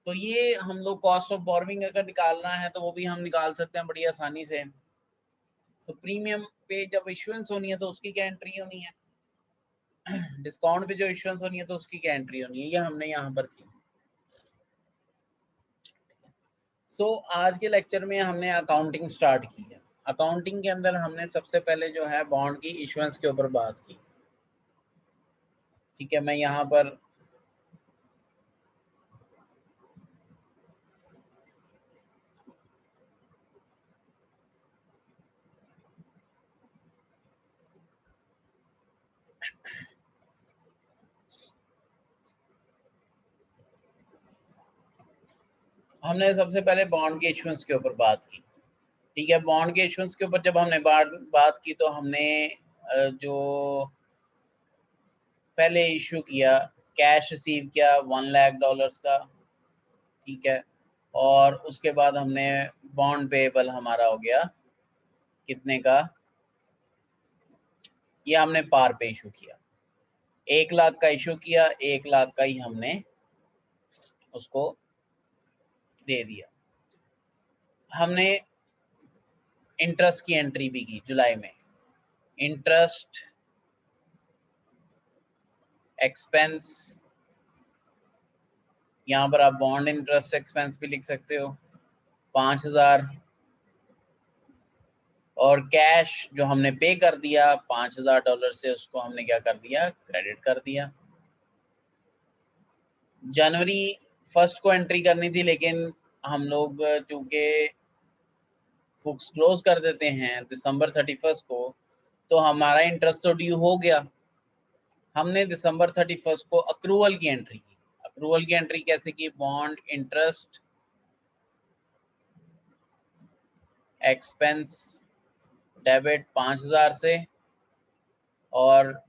तो ये हम लोग कॉस्ट ऑफ बोरोइंग अगर निकालना है तो वो भी हम निकाल सकते हैं बड़ी आसानी से। तो प्रीमियम पे जब इश्यूएंस होनी है तो उसकी क्या एंट्री होनी है, डिस्काउंट पे जो इश्यूएंस होनी है तो उसकी क्या एंट्री होनी है, ये हमने यहाँ पर की। तो आज के लेक्चर में हमने अकाउंटिंग स्टार्ट की है। अकाउंटिंग के अंदर हमने सबसे पहले जो है बॉन्ड की इश्यूएंस के ऊपर बात की। ठीक है, मैं यहाँ पर हमने सबसे पहले बॉन्ड के इशुएंस के ऊपर बात की, ठीक है। बॉन्ड के इशुएंस के ऊपर जब हमने बात की तो हमने जो पहले इशू किया, कैश रिसीव किया $1 लाख का, ठीक है। और उसके बाद हमने बॉन्ड पेएबल हमारा हो गया कितने का, ये हमने पार पे इशू किया, 1 लाख का इशू किया, 1 लाख का ही हमने उसको दे दिया। हमने इंटरेस्ट की एंट्री भी की जुलाई में, इंटरेस्ट एक्सपेंस, यहाँ पर आप बॉन्ड इंटरेस्ट एक्सपेंस भी लिख सकते हो 5000, और कैश जो हमने पे कर दिया $5000 से, उसको हमने क्या कर दिया, क्रेडिट कर दिया। जनवरी 1 को एंट्री करनी थी, लेकिन हम लोग चूंकि बुक्स क्लोज कर देते हैं दिसंबर 31 को, तो हमारा इंटरेस्ट तो ड्यू हो गया। हमने दिसंबर 31 को अक्रूवल की एंट्री की। अक्रूवल की एंट्री कैसे की, बॉन्ड इंटरेस्ट एक्सपेंस डेबिट 5000 से, और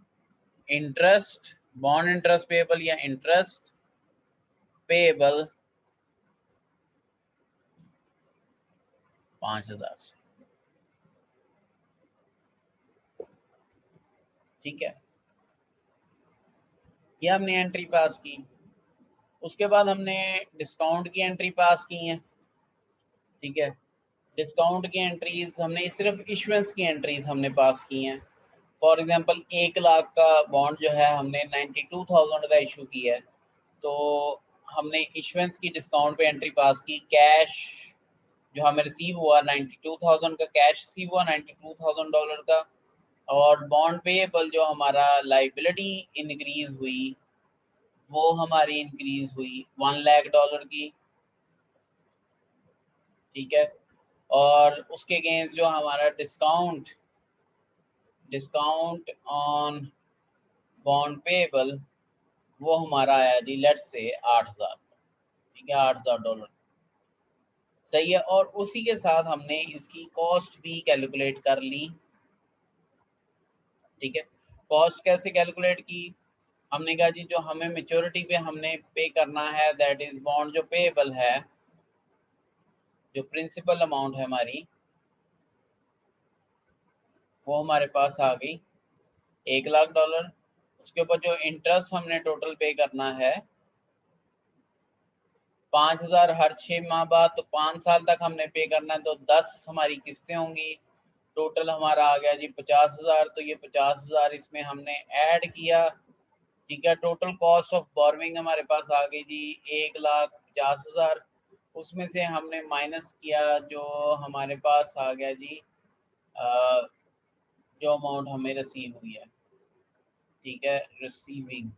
इंटरेस्ट बॉन्ड इंटरेस्ट पेएबल या इंटरेस्ट पेएबल 5000 से, ठीक है। ये हमने एंट्री पास की। उसके बाद हमने डिस्काउंट की एंट्री पास की है, ठीक है। डिस्काउंट की एंट्रीज हमने सिर्फ इशुएंस की एंट्रीज हमने पास की हैं। फॉर एग्जांपल 1 लाख का बॉन्ड जो है हमने 92,000 का इशू किया है, तो हमने इशुएंस की डिस्काउंट पे एंट्री पास की। कैश जो हमें रिसीव हुआ 92,000 का कैश रिसीव हुआ $92,000 का, और बॉन्ड पेएबल जो हमारा लाइबिलिटी इंक्रीज हुई वो हमारी इंक्रीज हुई $1 लाख की, ठीक है। और उसके अगेंस्ट जो हमारा डिस्काउंट ऑन बॉन्ड पेएबल वो हमारा आया जी लेट से 8,000, ठीक है, $8,000, सही है। और उसी के साथ हमने इसकी कॉस्ट भी कैलकुलेट कर ली, ठीक है। कॉस्ट कैसे कैलकुलेट की, हमने कहा जी जो हमें मेच्योरिटी पे हमने पे करना है, दैट इज बॉन्ड जो पेएबल है, जो प्रिंसिपल अमाउंट है हमारी, वो हमारे पास आ गई $1 लाख। उसके ऊपर जो इंटरेस्ट हमने टोटल पे करना है 5,000 हर 6 माह बाद, तो 5 साल तक हमने पे करना है, तो 10 हमारी किस्तें होंगी। टोटल हमारा आ गया जी 50,000, तो ये 50,000 इसमें हमने ऐड किया, ठीक है। टोटल कॉस्ट ऑफ बोरविंग हमारे पास आ गई जी 1,50,000, उसमें से हमने माइनस किया जो हमारे पास आ गया जी जो अमाउंट हमें रिसीव हुई है, ठीक है, रिसीविंग,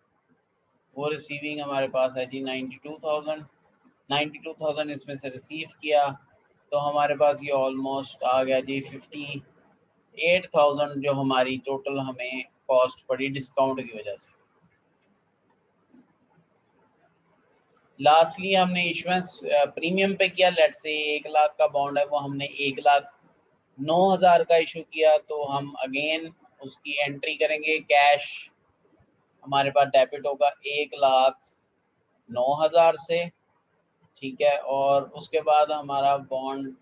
वो रिसीविंग हमारे पास है जी 92,000। 92,000 इसमें से रिसीव किया, तो हमारे पास ये ऑलमोस्ट आ गया जी 58,000 जो हमारी टोटल हमें कॉस्ट पड़ी डिस्काउंट की वजह से। लास्टली हमने इशुएंस प्रीमियम पे किया, लेट से 1 लाख का बॉन्ड है वो हमने 1,09,000 का इशू किया, तो हम अगेन उसकी एंट्री करेंगे। कैश हमारे पास डेबिट होगा 1,09,000 से, ठीक है। और उसके बाद हमारा बॉन्ड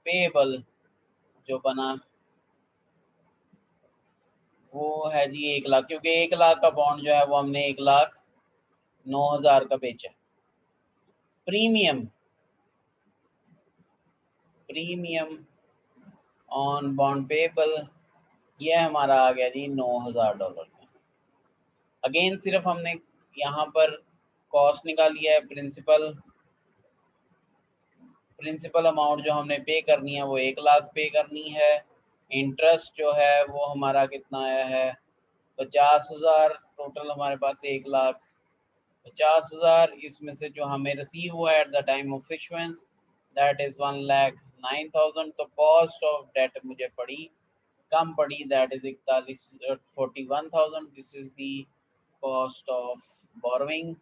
पेएबल जो बना वो है जी 1 लाख, क्योंकि 1 लाख का बॉन्ड जो है वो हमने 1,09,000 का बेचा। प्रीमियम ऑन बॉन्ड पेएबल ये हमारा आ गया जी $9,000 का। अगेन सिर्फ हमने यहाँ पर कॉस्ट निकाली है, प्रिंसिपल अमाउंट जो हमने पे करनी है वो 1 लाख पे करनी है। इंटरेस्ट जो है वो हमारा कितना आया है 50,000, टोटल हमारे पास 1,50,000, इसमें से जो हमें रिसीव हुआ at the time of issuance that is 1,09,000, तो कॉस्ट ऑफ डेट मुझे पड़ी कम पड़ी, that is 41,000, this is the cost of borrowing,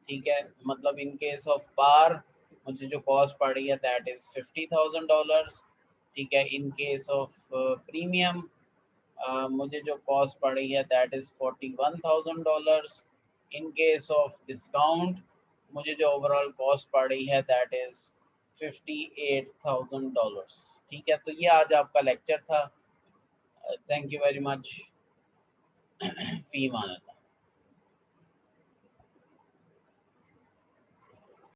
ठीक है। मतलब इन केस ऑफ पार मुझे जो कॉस्ट पड़ रही है दैट इज़ $50,000। ठीक है, इन केस ऑफ प्रीमियम मुझे जो कॉस्ट पड़ रही है that is $41,000। In case of discount मुझे जो ओवरऑल कॉस्ट पड़ रही है दैट इज़ $58,000। ठीक है, तो ये आज आपका लेक्चर था। Thank you very much. फी मान।